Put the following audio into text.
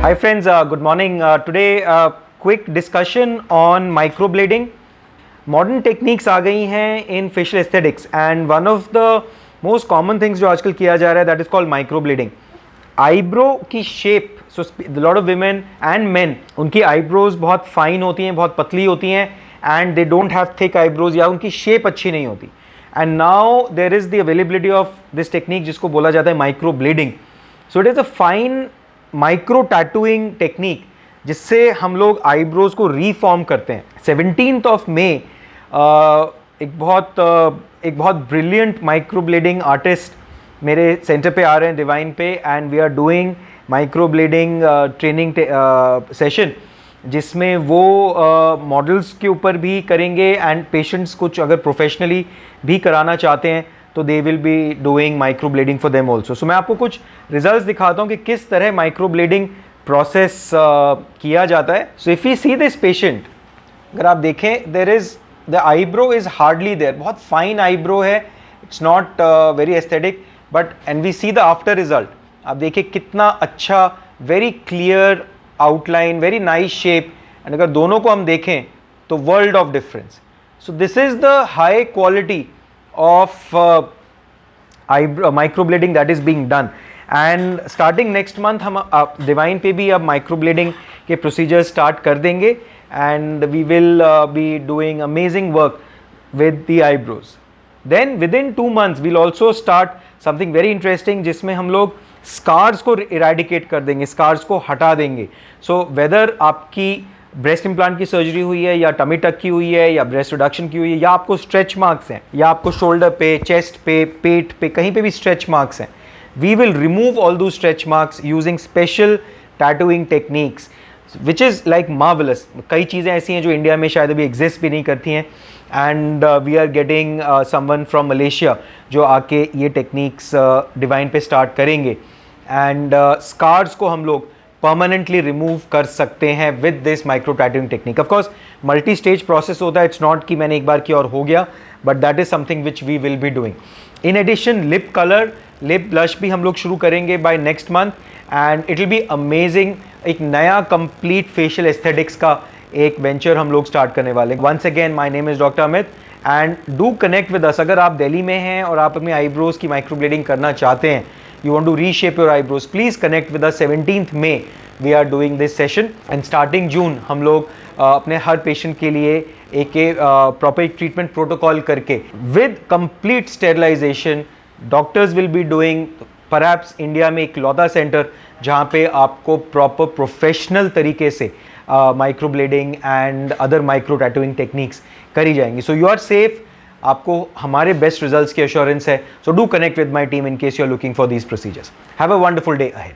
Hi friends, good morning. Today quick discussion on microblading. Modern techniques आ गई हैं in facial aesthetics and one of the most common things जो आजकल किया जा रहा है that is called microblading. Eyebrow की shape, so lot of women and men, उनकी आईब्रोज बहुत फाइन होती हैं, बहुत पतली होती हैं and they don't have thick eyebrows या उनकी शेप अच्छी नहीं होती. And now there is the availability of this technique जिसको बोला जाता है microblading. So it is a fine micro tattooing technique जिससे हम लोग आईब्रोज को रीफॉर्म करते हैं. 17th ऑफ मे एक बहुत ब्रिलियंट माइक्रोब्लेडिंग आर्टिस्ट मेरे सेंटर पे आ रहे हैं डिवाइन पे and we are doing microblading training session जिसमें वो मॉडल्स के ऊपर भी करेंगे एंड पेशेंट्स कुछ अगर प्रोफेशनली भी कराना चाहते हैं तो they will be doing microblading for them also. So मैं आपको कुछ रिजल्ट्स दिखाता हूँ कि किस तरह माइक्रोब्लेडिंग प्रोसेस किया जाता है. So if you see this patient, अगर आप देखें there is the eyebrow is hardly there, बहुत फाइन आईब्रो है, it's not very aesthetic but and we see the after result. आप देखिए कितना अच्छा, very clear outline, very nice shape and अगर दोनों को हम देखें तो world of difference. So this is the high quality of microblading that is being done and starting next month हम डिवाइन पे भी अब माइक्रोब्लेडिंग के प्रोसीजर्स स्टार्ट कर देंगे and we will be doing amazing work with the eyebrows. Then within 2 months we'll also start something very interesting जिसमें हम लोग स्कार्स को इरेडिकेट कर देंगे, स्कार्स को हटा देंगे. सो वेदर आपकी ब्रेस्ट इम्प्लांट की सर्जरी हुई है या टमी टक की हुई है या ब्रेस्ट रिडक्शन की हुई है या आपको स्ट्रेच मार्क्स हैं या आपको शोल्डर पे, चेस्ट पे, पेट पे, कहीं पे भी स्ट्रेच मार्क्स हैं, वी विल रिमूव ऑल दो stretch marks using special tattooing techniques which is like marvellous. कई चीज़ें ऐसी हैं जो इंडिया में शायद अभी एग्जिस्ट भी नहीं करती हैं and we are getting someone from Malaysia जो आके ये टेक्निक्स डिवाइन पे स्टार्ट करेंगे एंड स्कार्स को हम लोग परमानेंटली रिमूव कर सकते हैं with this micro tattooing technique. Of course multi stage process होता है, इट्स नॉट कि मैंने एक बार किया और हो गया, but that is something which we will be doing. In addition lip colour, lip blush भी हम लोग शुरू करेंगे by next month and it will be amazing. एक नया कंप्लीट फेशियल एस्थेटिक्स का एक वेंचर हम लोग स्टार्ट करने वाले हैं. Once again my name is doctor Amit and do connect with us. अगर आप दिल्ली में हैं और आप अपनी आईब्रोज की माइक्रोब्लेडिंग करना चाहते हैं, you want to reshape your eyebrows, please connect with us. 17th May we are doing this session and starting June हम लोग अपने हर पेशेंट के लिए एक प्रॉपर ट्रीटमेंट प्रोटोकॉल करके with complete sterilization doctors will be doing perhaps India में एक लौता centre जहाँ पे आपको प्रॉपर प्रोफेशनल तरीके से microblading and other micro tattooing techniques करी जाएंगी. सो यू आर सेफ, आपको हमारे बेस्ट रिजल्ट्स की एश्योरेंस है. So do connect with my team in case you are looking for these procedures. Have a wonderful day ahead.